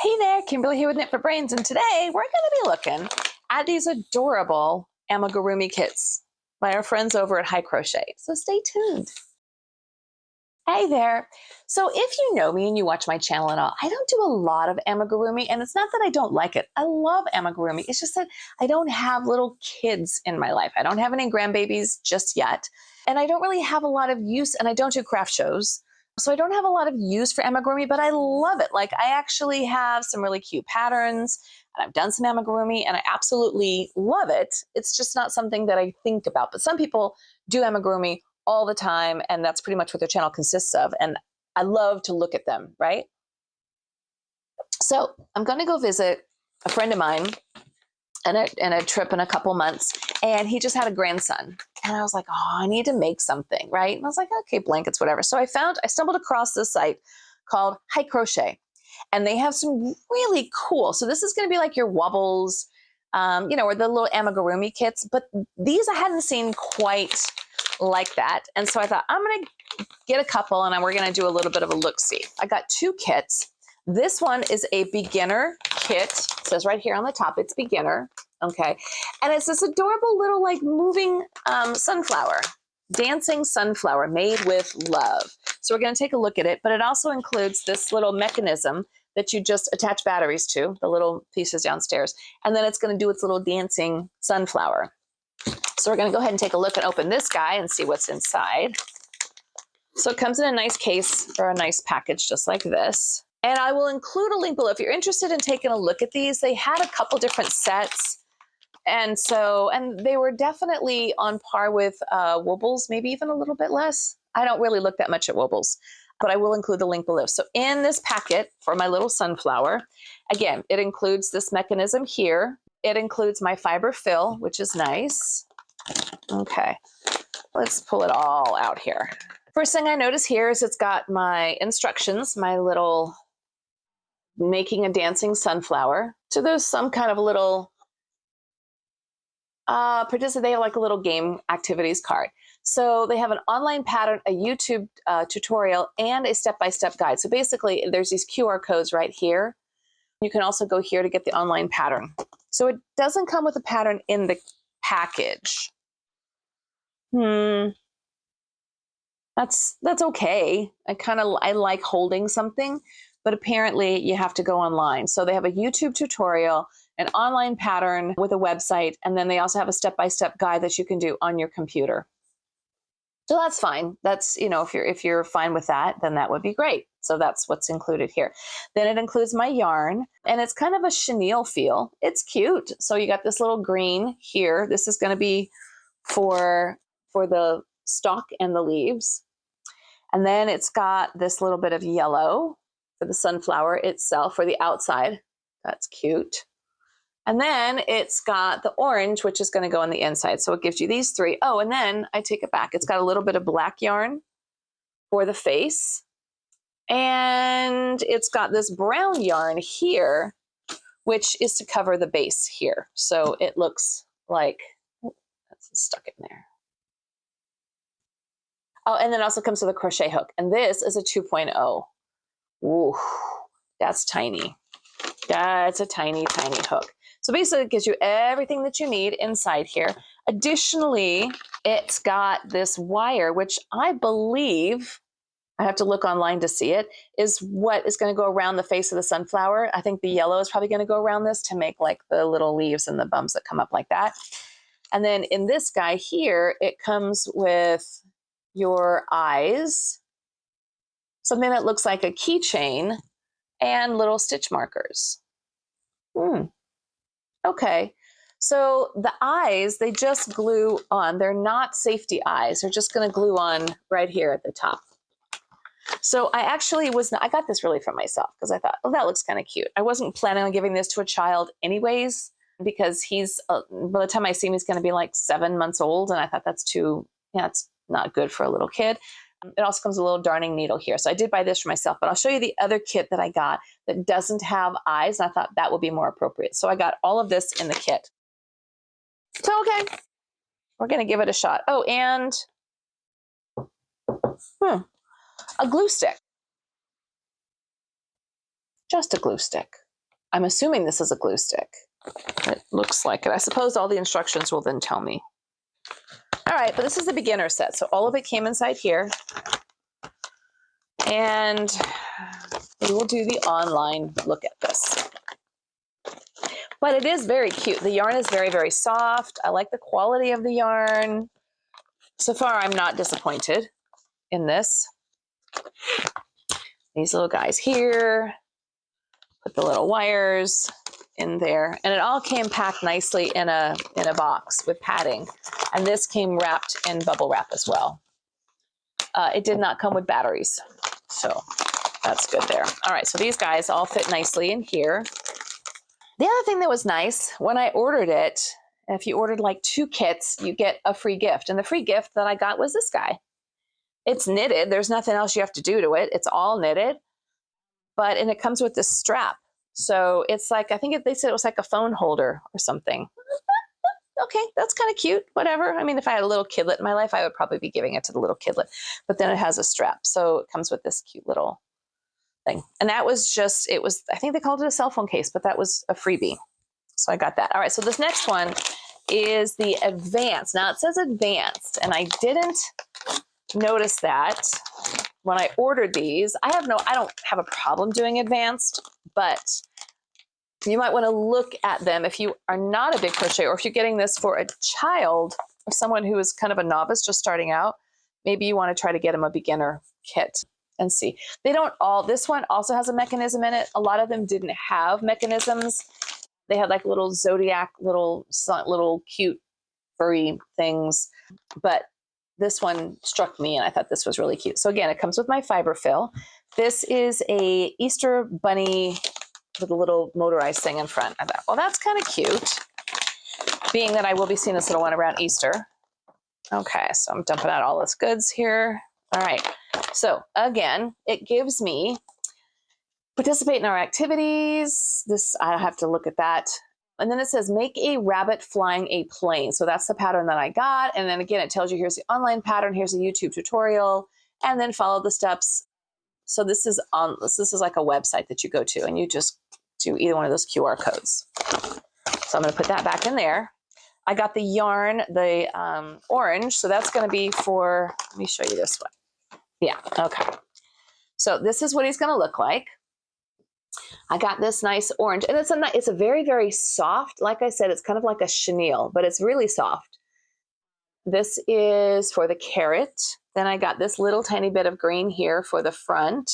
Hey there, Kimberly here with Knit for Brains, and today we're going to be looking at these adorable Amigurumi kits by our friends over at HiCrochet. So stay tuned. Hey there. So if you know me and you watch my channel and all, I don't do a lot of amigurumi, and it's not that I don't like it. I love amigurumi. It's just that I don't have little kids in my life. I don't have any grandbabies just yet, and I don't really have a lot of use, and I don't do craft shows. So I don't have a lot of use for amigurumi, but I love it. Like, I actually have some really cute patterns, and I've done some amigurumi, and I absolutely love it. It's just not something that I think about. But some people do amigurumi all the time, and that's pretty much what their channel consists of. And I love to look at them, right? So I'm going to go visit a friend of mine and a trip in a couple months, and he just had a grandson. And I was like, oh, I need to make something, right? And I was like, okay, blankets, whatever. So I stumbled across this site called HiCrochet, and they have some really cool, so this is going to be like your wobbles, or the little amigurumi kits, but these I hadn't seen quite like that. And so I thought, I'm going to get a couple, and we're going to do a little bit of a look-see. I got two kits. This one is a beginner kit. It says right here on the top, it's beginner. Okay. And it's this adorable little like moving sunflower, dancing sunflower made with love. So we're going to take a look at it, but it also includes this little mechanism that you just attach batteries to, the little pieces downstairs. And then it's going to do its little dancing sunflower. So we're going to go ahead and take a look and open this guy and see what's inside. So it comes in a nice case or a nice package just like this. And I will include a link below. If you're interested in taking a look at these, they had a couple different sets. And they were definitely on par with Wobbles, maybe even a little bit less. I don't really look that much at Wobbles, but I will include the link below. So in this packet for my little sunflower, again, it includes this mechanism here. It includes my fiber fill, which is nice. Okay, let's pull it all out here. First thing I notice here is it's got my instructions, my little making a dancing sunflower. So there's some kind of little they have like a little game activities card. So they have an online pattern, a YouTube tutorial, and a step-by-step guide. So basically there's these QR codes right here. You can also go here to get the online pattern. So it doesn't come with a pattern in the package. That's okay. I like holding something, but apparently you have to go online. So they have a YouTube tutorial, an online pattern with a website, and then they also have a step-by-step guide that you can do on your computer. So that's fine. That's, if you're fine with that, then that would be great. So that's what's included here. Then it includes my yarn, and it's kind of a chenille feel. It's cute. So you got this little green here. This is going to be for the stalk and the leaves. And then it's got this little bit of yellow for the sunflower itself, for the outside. That's cute. And then it's got the orange, which is going to go on the inside. So it gives you these three. Oh, and then I take it back. It's got a little bit of black yarn for the face. And it's got this brown yarn here, which is to cover the base here. So it looks like, that's stuck in there. Oh, and then it also comes with a crochet hook. And this is a 2.0. Ooh, that's tiny. That's a tiny, tiny hook. So basically it gives you everything that you need inside here. Additionally, it's got this wire, which I believe, I have to look online to see it, is what is going to go around the face of the sunflower. I think the yellow is probably going to go around this to make like the little leaves and the bumps that come up like that. And then in this guy here, it comes with your eyes, something that looks like a keychain, and little stitch markers. Okay, so the eyes, they just glue on. They're not safety eyes. They're just going to glue on right here at the top. So I got this really for myself because I thought, oh, that looks kind of cute. I wasn't planning on giving this to a child anyways, because he's, by the time I see him, he's going to be like 7 months old. And I thought it's not good for a little kid. It also comes with a little darning needle here. So I did buy this for myself, but I'll show you the other kit that I got that doesn't have eyes. And I thought that would be more appropriate. So I got all of this in the kit. So, okay, we're going to give it a shot. Oh, and a glue stick. Just a glue stick. I'm assuming this is a glue stick. It looks like it. I suppose all the instructions will then tell me. All right, but this is the beginner set. So all of it came inside here. And we will do the online look at this. But it is very cute. The yarn is very, very soft. I like the quality of the yarn. So far, I'm not disappointed in this. These little guys here. Put the little wires in there. And it all came packed nicely in a box with padding. And this came wrapped in bubble wrap as well. It did not come with batteries. So that's good there. All right, so these guys all fit nicely in here. The other thing that was nice, when I ordered it, if you ordered like 2 kits, you get a free gift. And the free gift that I got was this guy. It's knitted. There's nothing else you have to do to it. It's all knitted. And it comes with this strap. So it's like, I think they said it was like a phone holder or something. Okay, that's kind of cute, whatever. I mean, if I had a little kidlet in my life, I would probably be giving it to the little kidlet. But then it has a strap. So it comes with this cute little thing. And that was just, I think they called it a cell phone case, but that was a freebie. So I got that. All right, so this next one is the advanced. Now it says advanced, and I didn't notice that when I ordered these. I don't have a problem doing advanced, but you might want to look at them if you are not a big crocheter, or if you're getting this for a child or someone who is kind of a novice just starting out. Maybe you want to try to get them a beginner kit and see. This one also has a mechanism in it. A lot of them didn't have mechanisms. They had like little zodiac, little cute furry things. But this one struck me, and I thought this was really cute. So again, it comes with my fiber fill. This is a Easter bunny with a little motorized thing in front. I thought, well, that's kind of cute, being that I will be seeing this little one around Easter. Okay, so I'm dumping out all this goods here. All right, so again, it gives me participate in our activities. This, I have to look at that. And then it says, make a rabbit flying a plane. So that's the pattern that I got. And then again, it tells you, here's the online pattern, here's a YouTube tutorial, and then follow the steps. So this is like a website that you go to, and you just do either one of those QR codes. So I'm going to put that back in there. I got the yarn, the orange. So that's going to be for, let me show you this one. Yeah. Okay. So this is what he's going to look like. I got this nice orange, and it's a very, very soft, like I said, it's kind of like a chenille, but it's really soft. This is for the carrot. Then I got this little tiny bit of green here for the front.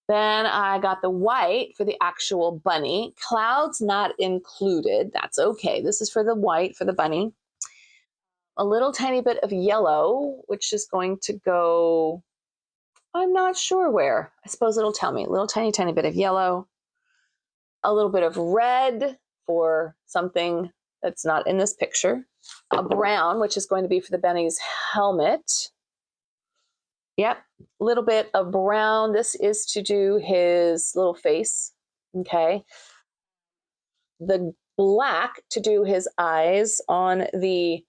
Then I got the white for the actual bunny. Clouds not included. That's okay. This is for the white for the bunny. A little tiny bit of yellow, which is going to go, I'm not sure where. I suppose it'll tell me. A little tiny, tiny bit of yellow. A little bit of red for something that's not in this picture. A brown, which is going to be for the bunny's helmet. Yep, a little bit of brown. This is to do his little face, okay? The black to do his eyes on the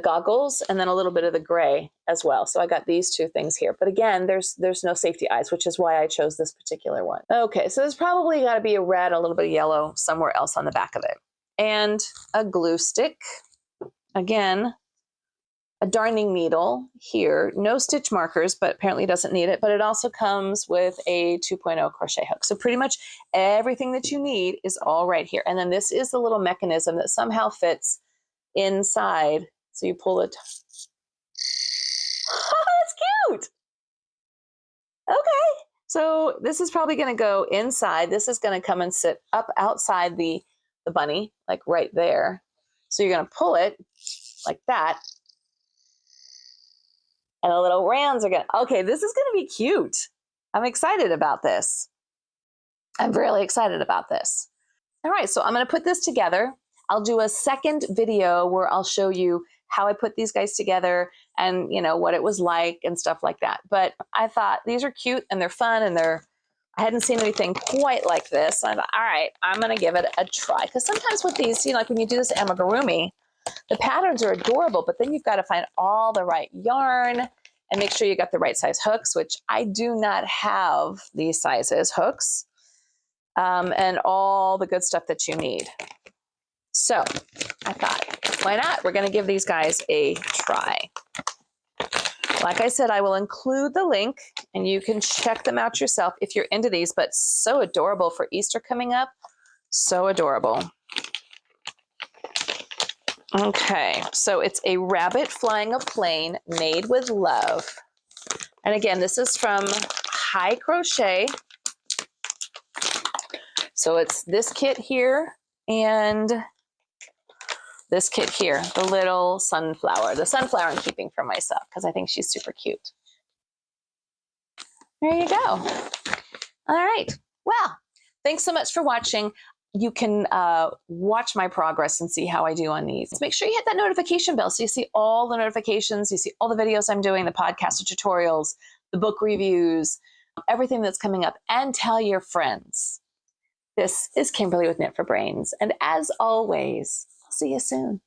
goggles, and then a little bit of the gray as well. So I got these 2 things here. But again, there's no safety eyes, which is why I chose this particular one. Okay, so there's probably got to be a red, a little bit of yellow somewhere else on the back of it. And a glue stick. Again, a darning needle here, no stitch markers, but apparently doesn't need it. But it also comes with a 2.0 crochet hook. So pretty much everything that you need is all right here. And then this is the little mechanism that somehow fits inside. So you pull it. Oh, that's cute. Okay. So this is probably going to go inside. This is going to come and sit up outside the bunny, like right there. So you're going to pull it like that. And the little rounds are going to, okay, this is going to be cute. I'm excited about this. I'm really excited about this. All right, so I'm going to put this together. I'll do a second video where I'll show you how I put these guys together and, you know, what it was like and stuff like that. But I thought these are cute and they're fun, and I hadn't seen anything quite like this. I thought, all right, I'm going to give it a try. Because sometimes with these, you know, like when you do this amigurumi, the patterns are adorable, but then you've got to find all the right yarn and make sure you got the right size hooks, which I do not have these sizes hooks. and all the good stuff that you need. So I thought, why not? We're going to give these guys a try. Like I said, I will include the link and you can check them out yourself if you're into these, but so adorable for Easter coming up. So adorable. Okay, so it's a rabbit flying a plane made with love. And again, this is from HiCrochet. So it's this kit here and this kit here, the little sunflower. The sunflower I'm keeping for myself because I think she's super cute. There you go. All right. Well, thanks so much for watching. You can watch my progress and see how I do on these. Make sure you hit that notification bell so you see all the notifications, you see all the videos I'm doing, the podcast tutorials, the book reviews, everything that's coming up, and tell your friends. This is Kimberly with Knit for Brains, and as always, I'll see you soon.